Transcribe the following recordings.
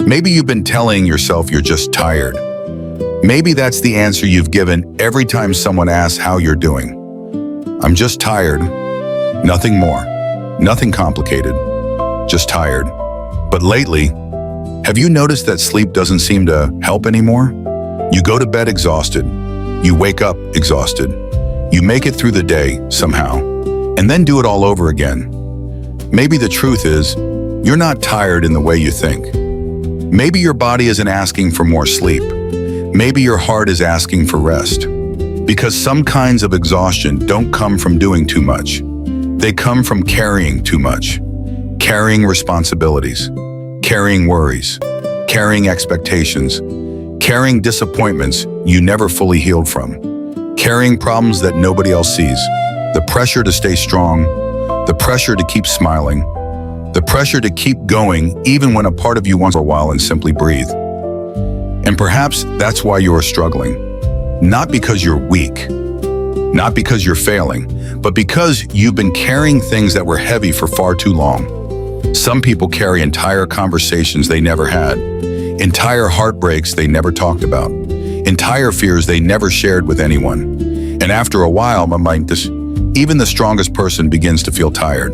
Maybe you've been telling yourself you're just tired. Maybe that's the answer you've given every time someone asks how you're doing. I'm just tired. Nothing more. Nothing complicated. Just tired. But lately, have you noticed that sleep doesn't seem to help anymore? You go to bed exhausted. You wake up exhausted. You make it through the day somehow, and then do it all over again. Maybe the truth is, you're not tired in the way you think. Maybe your body isn't asking for more sleep. Maybe your heart is asking for rest. Because some kinds of exhaustion don't come from doing too much. They come from carrying too much. Carrying responsibilities, carrying worries, carrying expectations, carrying disappointments you never fully healed from, carrying problems that nobody else sees, the pressure to stay strong, the pressure to keep smiling, the pressure to keep going even when a part of you wants for a while and simply breathe. And perhaps that's why you are struggling. Not because you're weak, not because you're failing, but because you've been carrying things that were heavy for far too long. Some people carry entire conversations they never had, entire heartbreaks they never talked about, entire fears they never shared with anyone. And after a while, even the strongest person begins to feel tired.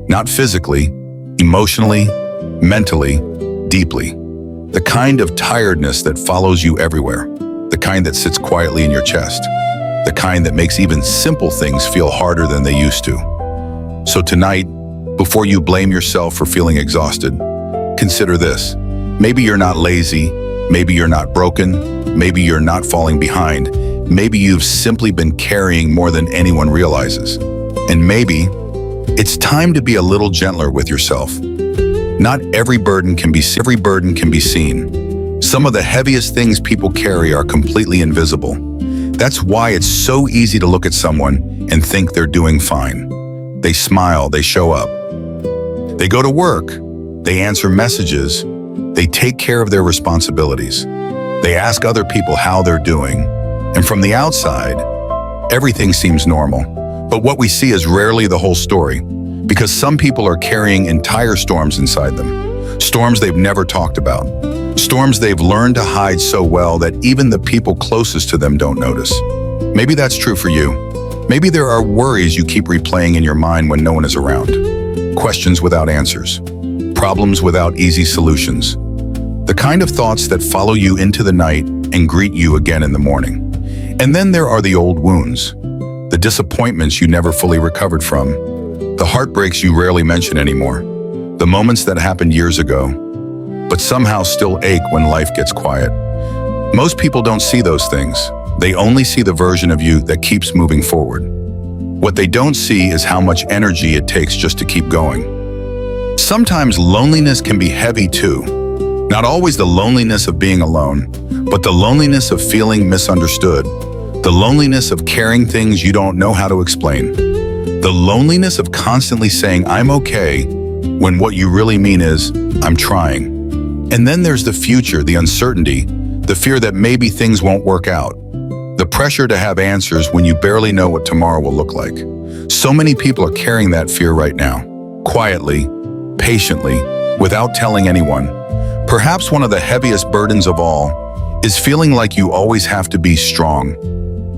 Not physically, emotionally, mentally, deeply. The kind of tiredness that follows you everywhere. The kind that sits quietly in your chest. The kind that makes even simple things feel harder than they used to. So tonight, before you blame yourself for feeling exhausted, consider this. Maybe you're not lazy, maybe you're not broken, maybe you're not falling behind, maybe you've simply been carrying more than anyone realizes. And maybe it's time to be a little gentler with yourself. Not every burden can be seen. Some of the heaviest things people carry are completely invisible. That's why it's so easy to look at someone and think they're doing fine. They smile, they show up. They go to work, they answer messages, they take care of their responsibilities. They ask other people how they're doing. And from the outside, everything seems normal. But what we see is rarely the whole story, because some people are carrying entire storms inside them. Storms they've never talked about. Storms they've learned to hide so well that even the people closest to them don't notice. Maybe that's true for you. Maybe there are worries you keep replaying in your mind when no one is around. Questions without answers. Problems without easy solutions. The kind of thoughts that follow you into the night and greet you again in the morning. And then there are the old wounds. The disappointments you never fully recovered from. The heartbreaks you rarely mention anymore. The moments that happened years ago, but somehow still ache when life gets quiet. Most people don't see those things. They only see the version of you that keeps moving forward. What they don't see is how much energy it takes just to keep going. Sometimes loneliness can be heavy too. Not always the loneliness of being alone, but the loneliness of feeling misunderstood. The loneliness of carrying things you don't know how to explain. The loneliness of constantly saying, I'm okay, when what you really mean is, I'm trying. And then there's the future, the uncertainty, the fear that maybe things won't work out. The pressure to have answers when you barely know what tomorrow will look like. So many people are carrying that fear right now, quietly, patiently, without telling anyone. Perhaps one of the heaviest burdens of all is feeling like you always have to be strong,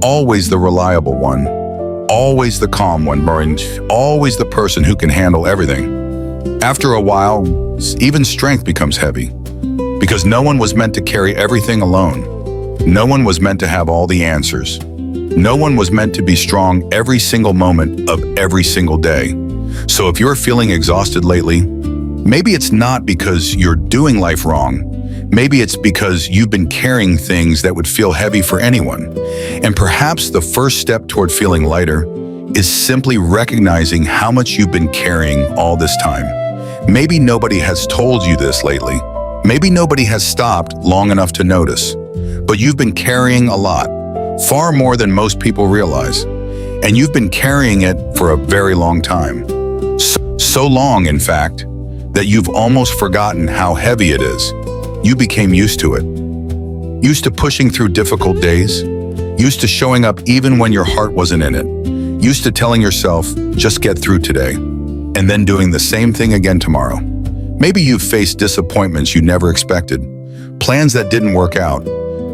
always the reliable one, always the calm one, always the person who can handle everything. After a while, even strength becomes heavy, because no one was meant to carry everything alone. No one was meant to have all the answers. No one was meant to be strong every single moment of every single day. So if you're feeling exhausted lately, maybe it's not because you're doing life wrong. Maybe it's because you've been carrying things that would feel heavy for anyone. And perhaps the first step toward feeling lighter is simply recognizing how much you've been carrying all this time. Maybe nobody has told you this lately. Maybe nobody has stopped long enough to notice. But you've been carrying a lot, far more than most people realize. And you've been carrying it for a very long time. So long, in fact, that you've almost forgotten how heavy it is. You became used to it. Used to pushing through difficult days. Used to showing up even when your heart wasn't in it. Used to telling yourself, just get through today. And then doing the same thing again tomorrow. Maybe you've faced disappointments you never expected, plans that didn't work out,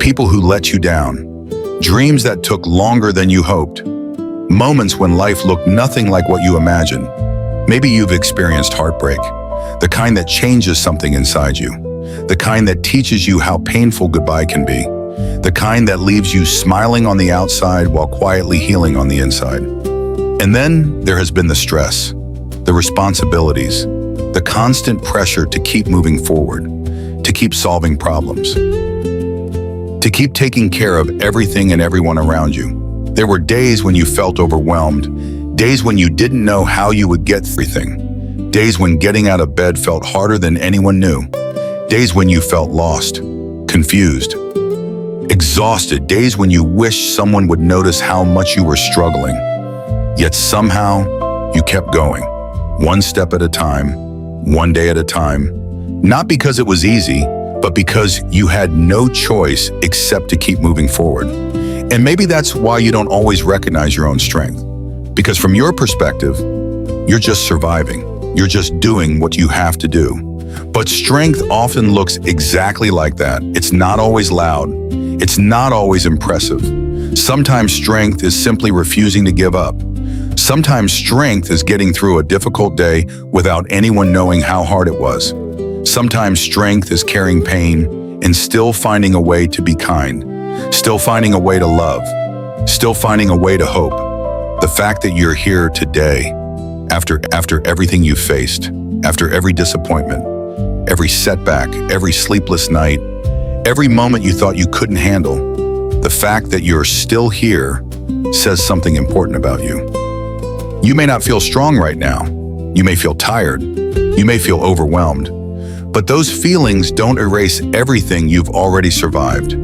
people who let you down, dreams that took longer than you hoped, moments when life looked nothing like what you imagined. Maybe you've experienced heartbreak, the kind that changes something inside you, the kind that teaches you how painful goodbye can be, the kind that leaves you smiling on the outside while quietly healing on the inside. And then there has been the stress, the responsibilities, the constant pressure to keep moving forward, to keep solving problems, to keep taking care of everything and everyone around you. There were days when you felt overwhelmed, days when you didn't know how you would get through everything, days when getting out of bed felt harder than anyone knew, days when you felt lost, confused, exhausted, days when you wished someone would notice how much you were struggling. Yet somehow you kept going, one step at a time, one day at a time, not because it was easy, but because you had no choice except to keep moving forward. And maybe that's why you don't always recognize your own strength. Because from your perspective, you're just surviving. You're just doing what you have to do. But strength often looks exactly like that. It's not always loud. It's not always impressive. Sometimes strength is simply refusing to give up. Sometimes strength is getting through a difficult day without anyone knowing how hard it was. Sometimes strength is carrying pain and still finding a way to be kind, still finding a way to love, still finding a way to hope. The fact that you're here today, after everything you've faced, after every disappointment, every setback, every sleepless night, every moment you thought you couldn't handle, the fact that you're still here says something important about you. You may not feel strong right now. You may feel tired. You may feel overwhelmed. But those feelings don't erase everything you've already survived.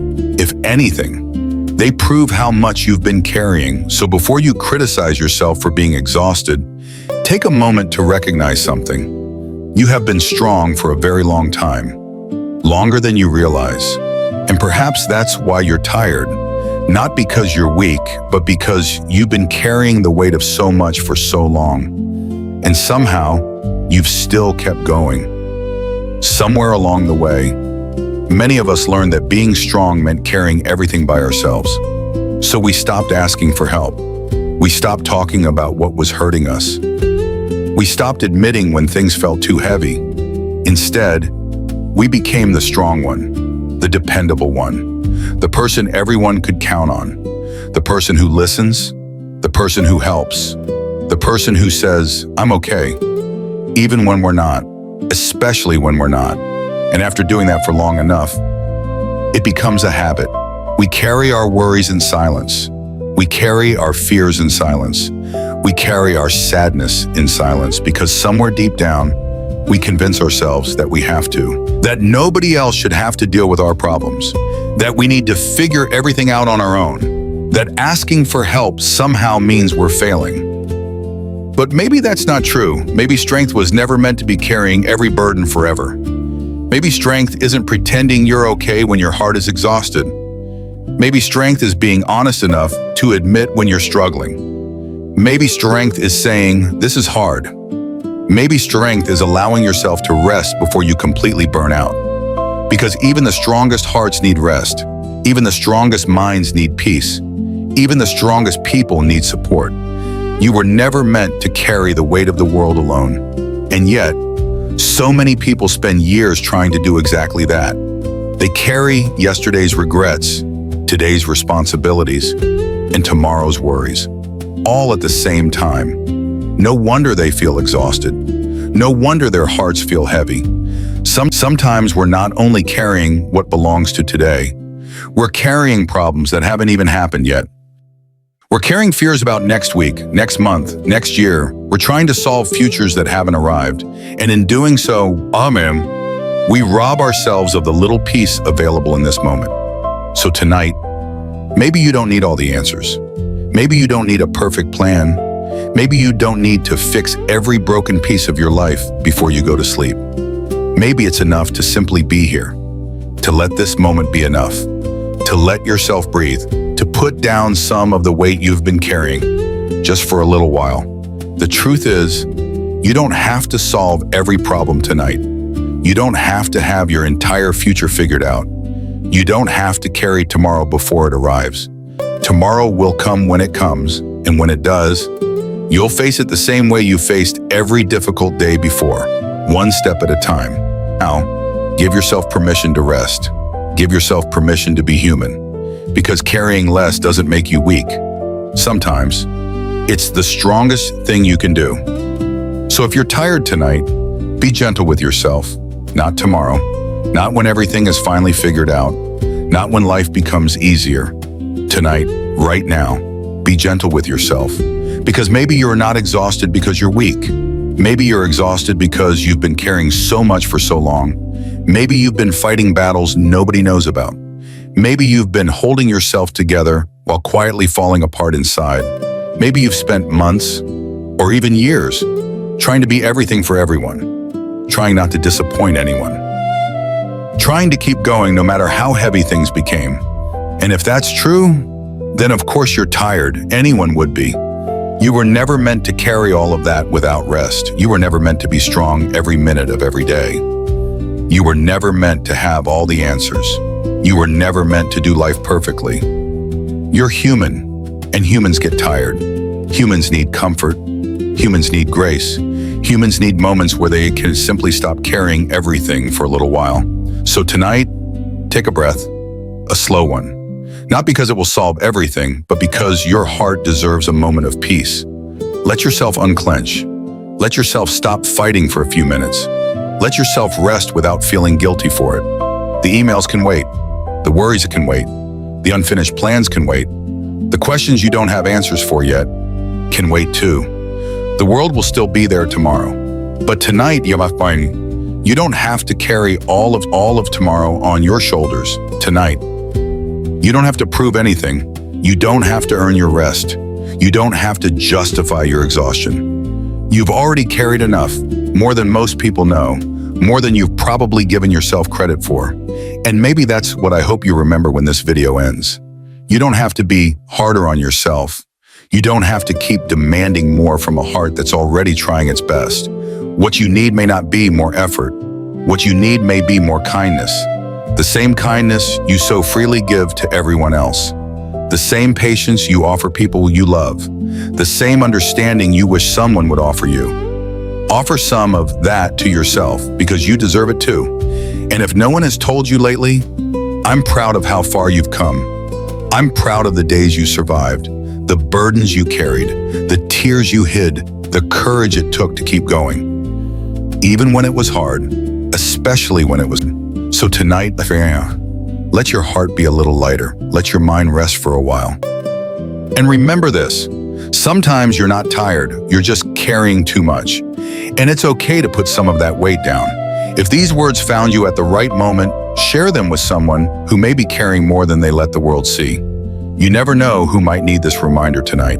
If anything, they prove how much you've been carrying. So before you criticize yourself for being exhausted, take a moment to recognize something. You have been strong for a very long time, longer than you realize. And perhaps that's why you're tired. Not because you're weak, but because you've been carrying the weight of so much for so long. And somehow, you've still kept going. Somewhere along the way, many of us learned that being strong meant carrying everything by ourselves. So we stopped asking for help. We stopped talking about what was hurting us. We stopped admitting when things felt too heavy. Instead, we became the strong one, the dependable one. The person everyone could count on, the person who listens, the person who helps, the person who says, "I'm okay," even when we're not, especially when we're not. And after doing that for long enough, it becomes a habit. We carry our worries in silence. We carry our fears in silence. We carry our sadness in silence because somewhere deep down, we convince ourselves that we have to, that nobody else should have to deal with our problems, that we need to figure everything out on our own, that asking for help somehow means we're failing. But maybe that's not true. Maybe strength was never meant to be carrying every burden forever. Maybe strength isn't pretending you're okay when your heart is exhausted. Maybe strength is being honest enough to admit when you're struggling. Maybe strength is saying, "This is hard." Maybe strength is allowing yourself to rest before you completely burn out. Because even the strongest hearts need rest. Even the strongest minds need peace. Even the strongest people need support. You were never meant to carry the weight of the world alone. And yet, so many people spend years trying to do exactly that. They carry yesterday's regrets, today's responsibilities, and tomorrow's worries, all at the same time. No wonder they feel exhausted. No wonder their hearts feel heavy. Sometimes we're not only carrying what belongs to today, we're carrying problems that haven't even happened yet. We're carrying fears about next week, next month, next year. We're trying to solve futures that haven't arrived. And in doing so, we rob ourselves of the little peace available in this moment. So tonight, maybe you don't need all the answers. Maybe you don't need a perfect plan. Maybe you don't need to fix every broken piece of your life before you go to sleep. Maybe it's enough to simply be here, to let this moment be enough, to let yourself breathe, to put down some of the weight you've been carrying, just for a little while. The truth is, you don't have to solve every problem tonight. You don't have to have your entire future figured out. You don't have to carry tomorrow before it arrives. Tomorrow will come when it comes, and when it does, you'll face it the same way you faced every difficult day before, one step at a time. Now, give yourself permission to rest. Give yourself permission to be human, because carrying less doesn't make you weak. Sometimes, it's the strongest thing you can do. So if you're tired tonight, be gentle with yourself. Not tomorrow, not when everything is finally figured out, not when life becomes easier. Tonight, right now, be gentle with yourself. Because maybe you're not exhausted because you're weak. Maybe you're exhausted because you've been carrying so much for so long. Maybe you've been fighting battles nobody knows about. Maybe you've been holding yourself together while quietly falling apart inside. Maybe you've spent months, or even years, trying to be everything for everyone, trying not to disappoint anyone, trying to keep going no matter how heavy things became. And if that's true, then of course you're tired. Anyone would be. You were never meant to carry all of that without rest. You were never meant to be strong every minute of every day. You were never meant to have all the answers. You were never meant to do life perfectly. You're human, and humans get tired. Humans need comfort. Humans need grace. Humans need moments where they can simply stop carrying everything for a little while. So tonight, take a breath, a slow one. Not because it will solve everything, but because your heart deserves a moment of peace. Let yourself unclench. Let yourself stop fighting for a few minutes. Let yourself rest without feeling guilty for it. The emails can wait. The worries can wait. The unfinished plans can wait. The questions you don't have answers for yet can wait too. The world will still be there tomorrow. But tonight, you don't have to carry all of tomorrow on your shoulders tonight. You don't have to prove anything. You don't have to earn your rest. You don't have to justify your exhaustion. You've already carried enough, more than most people know, more than you've probably given yourself credit for. And maybe that's what I hope you remember when this video ends. You don't have to be harder on yourself. You don't have to keep demanding more from a heart that's already trying its best. What you need may not be more effort. What you need may be more kindness. The same kindness you so freely give to everyone else. The same patience you offer people you love. The same understanding you wish someone would offer you. Offer some of that to yourself because you deserve it too. And if no one has told you lately, I'm proud of how far you've come. I'm proud of the days you survived, the burdens you carried, the tears you hid, the courage it took to keep going. Even when it was hard, especially when it was. So tonight, let your heart be a little lighter. Let your mind rest for a while. And remember this, sometimes you're not tired, you're just carrying too much. And it's okay to put some of that weight down. If these words found you at the right moment, share them with someone who may be carrying more than they let the world see. You never know who might need this reminder tonight.